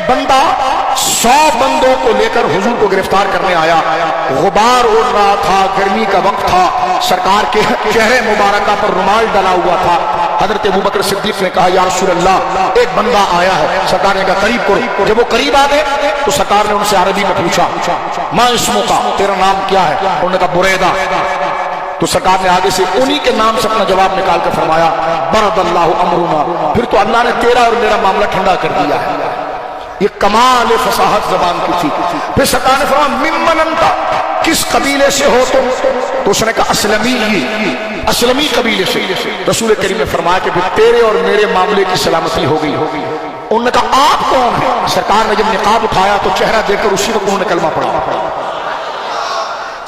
بندہ 100 بندوں کو لے کر حضور کو گرفتار کرنے آیا. غبار اڑ رہا تھا، گرمی کا وقت تھا، سرکار کے چہرے مبارکہ پر رومال ڈلا ہوا تھا. حضرت ابوبکر صدیق نے کہا یا رسول اللہ ایک بندہ آیا ہے. سرکار نے کہا قریب کرو. جب وہ قریب آ گئے تو سرکار نے ان سے عربی میں پوچھا ما اسمو کا، تیرا نام کیا ہے؟ انہوں نے کہا بریدہ. تو سرکار نے آگے سے انہی کے نام سے اپنا جواب نکال کر فرمایا برد اللہ امرنا، پھر تو اللہ نے تیرا اور میرا معاملہ ٹھنڈا کر دیا ہے. یہ کمال فصاحت زبان کی تھی. پھر سرکار نے فرمایا ممن انت، کس قبیلے سے ہو تم؟ تو اس نے کہا اسلمی قبیلے سے. رسول کریم نے فرمایا کہ پھر تیرے اور میرے معاملے کی سلامتی ہو گئی. انہوں نے کہا آپ کون ہیں؟ سرکار نے جب نقاب اٹھایا تو چہرہ دیکھ کر اسی وقت انہوں نے کلمہ پڑھا.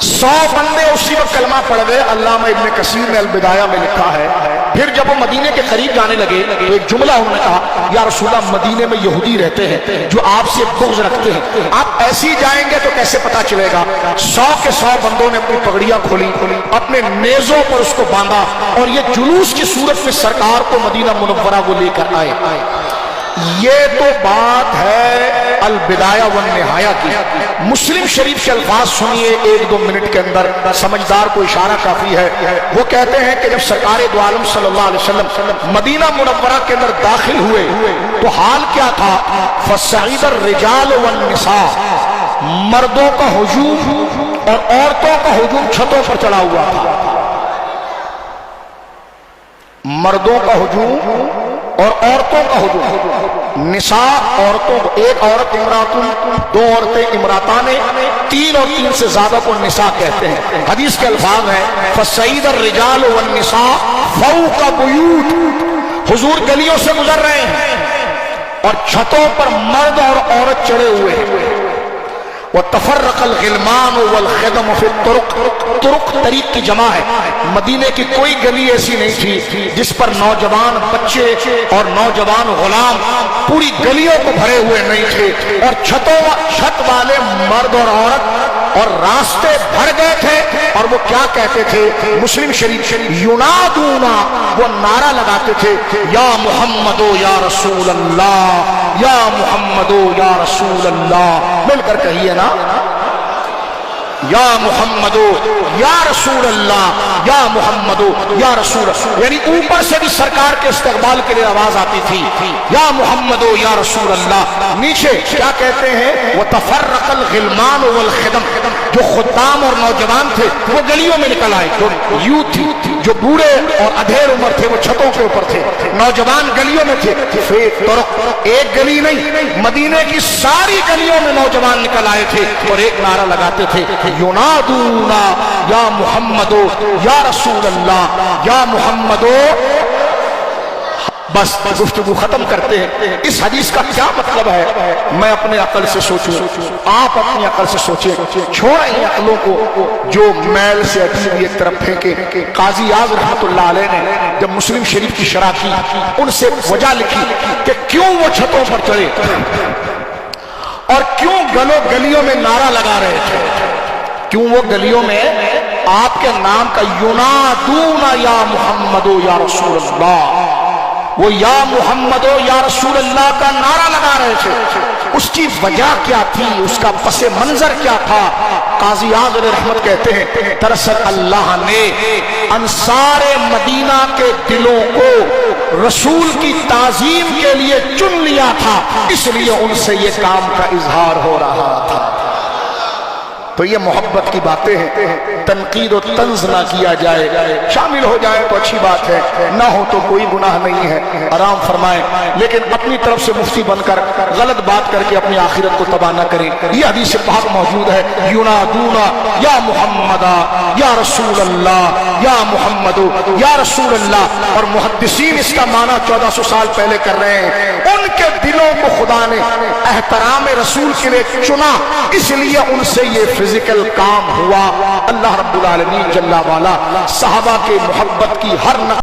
100 بندے اسی وقت کلمہ پڑھ گئے. علامہ ابن کثیر نے البدایہ میں لکھا ہے پھر جب وہ مدینے کے قریب جانے لگے تو ایک جملہ انہوں نے کہا یا رسول اللہ مدینے میں یہودی رہتے ہیں جو آپ سے بغض رکھتے ہیں، آپ ایسی جائیں گے تو کیسے پتا چلے گا؟ 100 کے 100 بندوں نے اپنی پگڑیاں کھولی، اپنے نیزوں پر اس کو باندھا اور یہ جلوس کی صورت میں سرکار کو مدینہ منورہ وہ لے کر آئے. یہ تو بات ہے البدایہ والنہایہ کی. مسلم شریف کے الفاظ سنیے 1-2 منٹ کے اندر، سمجھدار کو اشارہ کافی ہے. وہ کہتے ہیں کہ جب سرکار دو عالم صلی اللہ علیہ وسلم مدینہ منورہ کے اندر داخل ہوئے تو حال کیا تھا؟ فَصَعِدَ الرِّجَالُ وَالنِّسَاءُ، مردوں کا ہجوم اور عورتوں کا ہجوم چھتوں پر چڑھا ہوا تھا. مردوں کا ہجوم اور عورتوں کا ہجوم. نساء عورتوں کو، ایک عورت امراتن، 2 عورتیں امراتانے، 3 اور 3 سے زیادہ کو نساء کہتے ہیں. حدیث کے الفاظ ہیں فَصَعِدَ الرِّجَالُ وَالنِّسَاءُ فَوْقَ بُيُوتٍ، حضور گلیوں سے گزر رہے ہیں اور چھتوں پر مرد اور عورت چڑھے ہوئے ہیں. وَتَفَرَّقَ الْغِلْمَانُ وَالْخِدَمُ فِي الطُّرُقِ، طرق طریق کی جمع ہے. مدینے کی کوئی گلی ایسی نہیں تھی جس پر نوجوان بچے اور نوجوان غلام پوری گلیوں کو بھرے ہوئے نہیں تھے. اور چھت والے مرد اور عورت اور راستے بھر گئے تھے. اور وہ کیا کہتے تھے؟ مسلم شریف ینادونا، وہ نعرہ لگاتے تھے یا محمدو یا رسول اللہ، یا محمدو یا رسول اللہ. مل کر کہیے نا یا محمدو یا رسول اللہ، یا محمدو یا رسول اللہ. یعنی اوپر سے بھی سرکار کے استقبال کے لیے آواز آتی تھی یا محمدو یا رسول اللہ. نیچے کیا کہتے ہیں؟ وَتَفَرَّقَ الْغِلْمَانُ وَالْخِدَمُ، جو خدام اور نوجوان تھے وہ گلیوں میں نکل آئے. جو یوتھ تھی، جو بوڑھے اور ادھیر عمر تھے وہ چھتوں کے اوپر تھے، نوجوان گلیوں میں تھے. ایک گلی نہیں، مدینے کی ساری گلیوں میں نوجوان نکل آئے تھے اور ایک نعرہ لگاتے تھے ینادونا یا محمدو یا رسول اللہ، یا محمدو. بس گفتگو ختم کرتے ہیں. اس حدیث کا کیا مطلب ہے؟ میں اپنے عقل سے سوچوں، آپ اپنی عقل سے سوچیں. چھوڑیں عقلوں کو جو میل سے اٹھی ہوئی ایک طرف پھینکے. قاضی اعظم رحمۃ اللہ علیہ نے جب مسلم شریف کی شرح کی ان سے وجہ لکھی کہ کیوں وہ چھتوں پر چڑھے اور کیوں گلیوں میں نعرہ لگا رہے تھے. کیوں وہ گلیوں میں آپ کے نام کا ینادونا یا محمدو یا رسول اللہ، وہ یا محمدو یا رسول اللہ کا نعرہ لگا رہے تھے. اس کی وجہ کیا تھی؟ اس کا پس منظر کیا تھا؟ قاضی اعظم رحمت کہتے ہیں دراصل اللہ نے انصار مدینہ کے دلوں کو رسول کی تعظیم کے لیے چن لیا تھا، اس لیے ان سے یہ کام کا اظہار ہو رہا تھا. تو یہ محبت کی باتیں ہیں. تنقید و طنز نہ کیا جائے، شامل ہو جائے تو اچھی بات ہے، نہ ہو تو کوئی گناہ نہیں ہے، آرام فرمائیں. لیکن اپنی طرف سے مفتی بن کر غلط بات کر کے اپنی آخرت کو تباہ نہ کریں. یہ حدیث پاک موجود ہے ینادونا یا محمدا یا رسول اللہ، یا محمدو یا رسول اللہ. اور محدثین اس کا معنی 1400 سال پہلے کر رہے ہیں. ان کے دلوں کو خدا نے احترام رسول کے لیے چنا، اس لیے ان سے یہ فزیکل کام ہوا. اللہ رب العالمین جل والا صحابہ کے محبت کی ہر